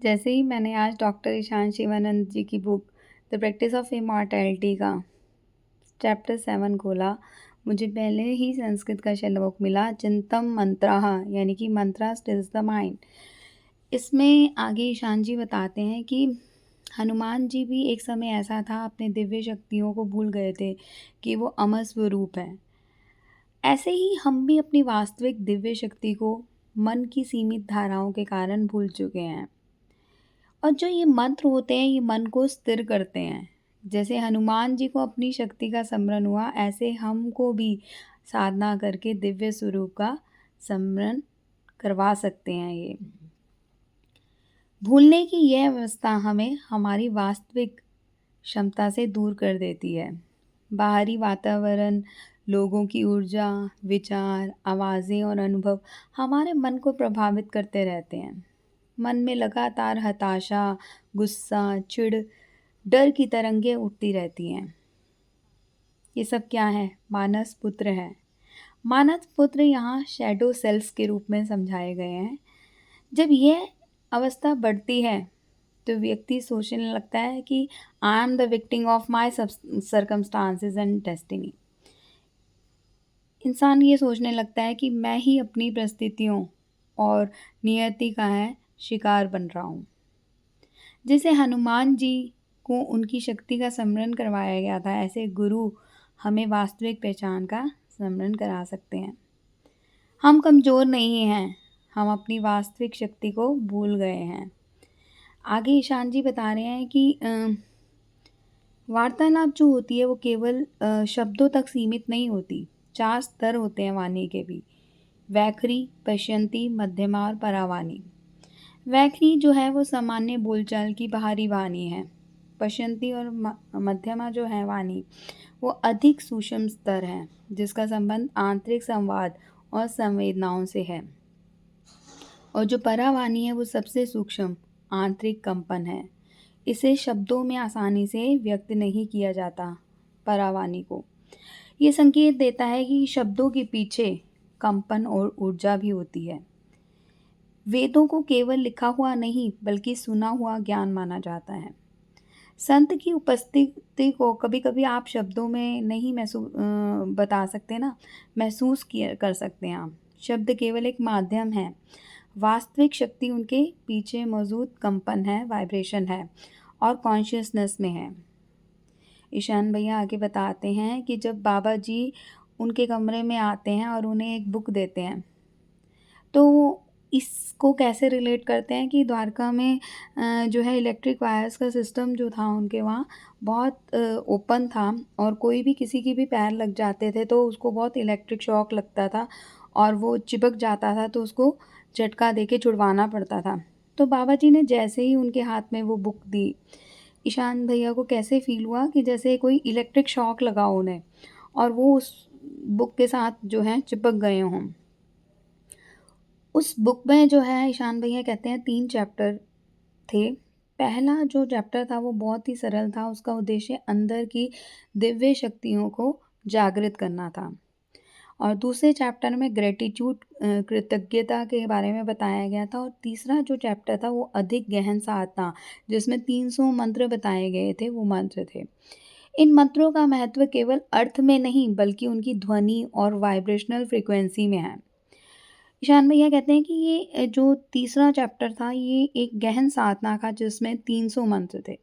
जैसे ही मैंने आज डॉक्टर ईशान शिवानंद जी की book the practice of immortality का चैप्टर 7 खोला, मुझे पहले ही संस्कृत का श्लोक मिला, चिंतम मंत्रः, यानी कि मंत्रा स्टिल्स द माइंड। इसमें आगे ईशान जी बताते हैं कि हनुमान जी भी एक समय ऐसा था, अपने दिव्य शक्तियों को भूल गए थे कि वो अमर स्वरूप है। ऐसे ही हम भी अपनी वास्तविक दिव्य शक्ति को मन की सीमित धाराओं के कारण भूल चुके हैं। और जो ये मंत्र होते हैं, ये मन को स्थिर करते हैं। जैसे हनुमान जी को अपनी शक्ति का स्मरण हुआ, ऐसे हमको भी साधना करके दिव्य स्वरूप का स्मरण करवा सकते हैं ये। भूलने की यह अवस्था हमें हमारी वास्तविक क्षमता से दूर कर देती है। बाहरी वातावरण, लोगों की ऊर्जा, विचार, आवाज़ें और अनुभव हमारे मन को प्रभावित करते रहते हैं। मन में लगातार हताशा, गुस्सा, चिढ़, डर की तरंगें उठती रहती हैं। ये सब क्या है? मानस पुत्र है। मानस पुत्र यहाँ शैडो सेल्फ के रूप में समझाए गए हैं। जब यह अवस्था बढ़ती है तो व्यक्ति सोचने लगता है कि I am the victim of my circumstances and destiny. इंसान ये सोचने लगता है कि मैं ही अपनी परिस्थितियों और नियति का है शिकार बन रहा हूँ। जैसे हनुमान जी को उनकी शक्ति का स्मरण करवाया गया था, ऐसे गुरु हमें वास्तविक पहचान का स्मरण करा सकते हैं। हम कमज़ोर नहीं हैं, हम अपनी वास्तविक शक्ति को भूल गए हैं। आगे ईशान जी बता रहे हैं कि वार्तालाप जो होती है वो केवल शब्दों तक सीमित नहीं होती। 4 स्तर होते हैं वाणी के भी, वैखरी, पश्यंती, मध्यमा और परावाणी। वैखरी जो है वो सामान्य बोलचाल की बाहरी वाणी है। पश्यंती और मध्यमा जो है वाणी, वो अधिक सूक्ष्म स्तर है, जिसका संबंध आंतरिक संवाद और संवेदनाओं से है। और जो परावाणी है वो सबसे सूक्ष्म आंतरिक कंपन है। इसे शब्दों में आसानी से व्यक्त नहीं किया जाता। परावाणी को ये संकेत देता है कि शब्दों के पीछे कंपन और ऊर्जा भी होती है। वेदों को केवल लिखा हुआ नहीं बल्कि सुना हुआ ज्ञान माना जाता है। संत की उपस्थिति को कभी कभी आप शब्दों में नहीं बता सकते ना, महसूस कर सकते हैं आप। शब्द केवल एक माध्यम है, वास्तविक शक्ति उनके पीछे मौजूद कंपन है, वाइब्रेशन है और कॉन्शियसनेस में है। ईशान भैया आगे बताते हैं कि जब बाबा जी उनके कमरे में आते हैं और उन्हें एक बुक देते हैं, तो इसको कैसे रिलेट करते हैं कि द्वारका में जो है इलेक्ट्रिक वायर्स का सिस्टम जो था उनके वहाँ बहुत ओपन था, और कोई भी किसी की भी पैर लग जाते थे तो उसको बहुत इलेक्ट्रिक शॉक लगता था और वो चिपक जाता था, तो उसको झटका दे के छुड़वाना पड़ता था। तो बाबा जी ने जैसे ही उनके हाथ में वो बुक दी, ईशान भैया को कैसे फ़ील हुआ कि जैसे कोई इलेक्ट्रिक शॉक लगा उन्हें और वो उस बुक के साथ जो है चिपक गए हों। उस बुक में जो है ईशान भैया कहते हैं 3 चैप्टर थे। पहला जो चैप्टर था वो बहुत ही सरल था, उसका उद्देश्य अंदर की दिव्य शक्तियों को जागृत करना था। और दूसरे चैप्टर में ग्रैटिट्यूड, कृतज्ञता के बारे में बताया गया था। और तीसरा जो चैप्टर था वो अधिक गहन साधना, जिसमें 300 मंत्र बताए गए थे, वो मंत्र थे। इन मंत्रों का महत्व केवल अर्थ में नहीं बल्कि उनकी ध्वनि और वाइब्रेशनल फ्रीक्वेंसी में है। ईशान भैया कहते हैं कि ये जो तीसरा चैप्टर था ये एक गहन साधना था, जिसमें 300 मंत्र थे।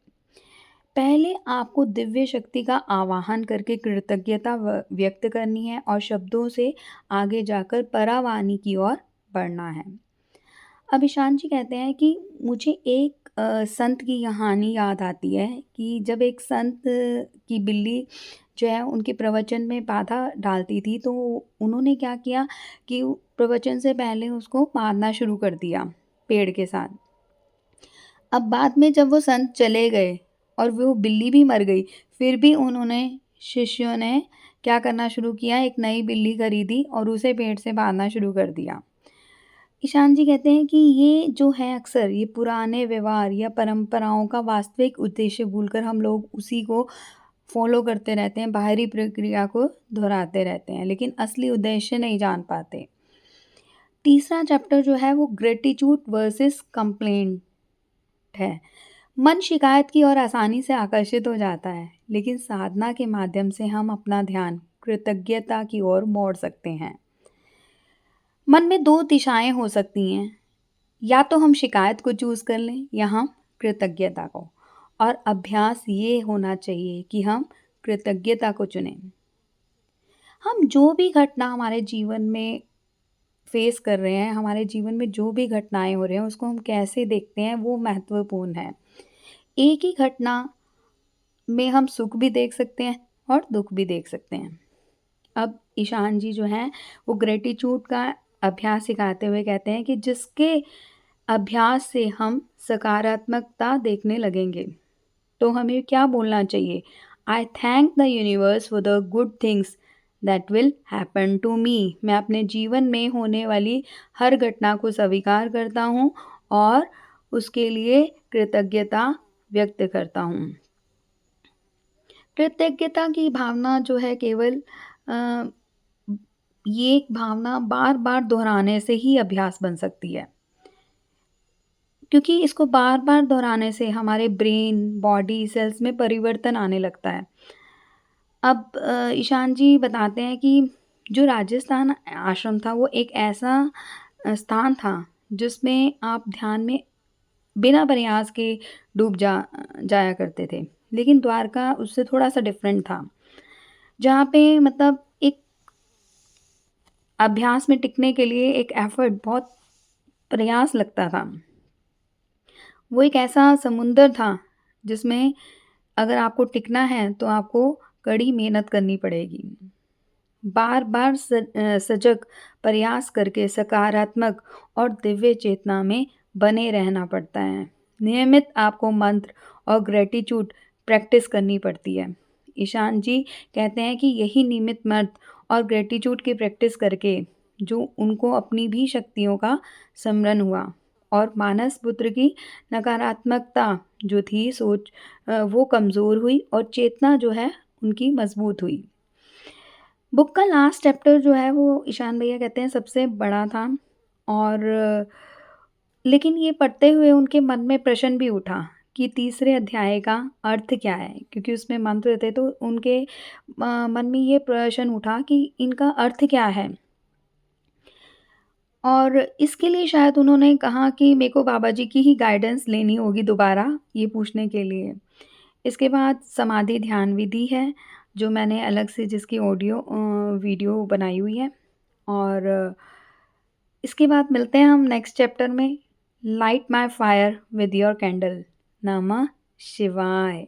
पहले आपको दिव्य शक्ति का आवाहन करके कृतज्ञता व्यक्त करनी है और शब्दों से आगे जाकर परावाणी की ओर बढ़ना है। अब ईशान जी कहते हैं कि मुझे एक संत की कहानी याद आती है कि जब एक संत की बिल्ली जो है उनके प्रवचन में बाधा डालती थी, तो उन्होंने क्या किया कि प्रवचन से पहले उसको मारना शुरू कर दिया पेड़ के साथ। अब बाद में जब वो संत चले गए और वो बिल्ली भी मर गई, फिर भी उन्होंने शिष्यों ने क्या करना शुरू किया, एक नई बिल्ली खरीदी और उसे पेड़ से बांधना शुरू कर दिया। ईशान जी कहते हैं कि ये जो है अक्सर ये पुराने व्यवहार या परंपराओं का वास्तविक उद्देश्य भूलकर हम लोग उसी को फॉलो करते रहते हैं, बाहरी प्रक्रिया को दोहराते रहते हैं, लेकिन असली उद्देश्य नहीं जान पाते। तीसरा चैप्टर जो है वो ग्रेटिट्यूड वर्सेस कंप्लेंट है। मन शिकायत की ओर आसानी से आकर्षित हो जाता है, लेकिन साधना के माध्यम से हम अपना ध्यान कृतज्ञता की ओर मोड़ सकते हैं। मन में 2 दिशाएँ हो सकती हैं, या तो हम शिकायत को चूज़ कर लें या हम कृतज्ञता को। और अभ्यास ये होना चाहिए कि हम कृतज्ञता को चुनें। हम जो भी घटना हमारे जीवन में फेस कर रहे हैं, हमारे जीवन में जो भी घटनाएँ हो रही हैं, उसको हम कैसे देखते हैं वो महत्वपूर्ण है। एक ही घटना में हम सुख भी देख सकते हैं और दुःख भी देख सकते हैं। अब ईशान जी जो हैं, वो ग्रैटिट्यूड का अभ्यास सिखाते हुए कहते हैं कि जिसके अभ्यास से हम सकारात्मकता देखने लगेंगे, तो हमें क्या बोलना चाहिए? I thank the universe for the good things that will happen to me. मैं अपने जीवन में होने वाली हर घटना को स्वीकार करता हूँ और उसके लिए कृतज्ञता व्यक्त करता हूँ। कृतज्ञता की भावना जो है केवल अ, ये एक भावना बार-बार दोहराने से ही अभ्यास बन सकती है। क्योंकि इसको बार-बार दोहराने से हमारे ब्रेन, बॉडी, सेल्स में परिवर्तन आने लगता है। अब ईशान जी बताते हैं कि जो राजस्थान आश्रम था वो एक ऐसा स्थान था जिसमें आप ध्यान में बिना प्रयास के जाया करते थे। लेकिन द्वारका उससे थोड़ा-सा डिफरेंट था। जहाँ पे मतलब एक अभ्यास में टिकने के लिए एक एफर्ट बहुत प्रयास लगता था। वो एक ऐसा समुंदर था जिसमें अगर आपको टिकना है तो आपको कड़ी मेहनत करनी पड़ेगी। बार-बार सजग प्रयास करके सकारात्मक और दिव्य चेतना में बने रहना पड़ता है। नियमित आपको मंत्र और ग्रैटिट्यूड प्रैक्टिस करनी पड़ती है। ईशान जी कहते हैं कि यही नियमित मंत्र और ग्रैटिट्यूड की प्रैक्टिस करके जो उनको अपनी भी शक्तियों का स्मरण हुआ और मानस पुत्र की नकारात्मकता जो थी सोच वो कमज़ोर हुई और चेतना जो है उनकी मज़बूत हुई। बुक का लास्ट चैप्टर जो है वो ईशान भैया कहते हैं सबसे बड़ा था और लेकिन ये पढ़ते हुए उनके मन में प्रश्न भी उठा कि तीसरे अध्याय का अर्थ क्या है? क्योंकि उसमें मंत्र थे तो उनके मन में ये प्रश्न उठा कि इनका अर्थ क्या है? और इसके लिए शायद उन्होंने कहा कि मेरे को बाबा जी की ही गाइडेंस लेनी होगी दोबारा ये पूछने के लिए। इसके बाद समाधि ध्यान विधि है, जो मैंने अलग से जिसकी ऑडियो वीडियो बनाई हुई है और इसके बाद मिलते हैं हम नेक्स्ट चैप्टर में। Light my fire with your candle. नमः शिवाय।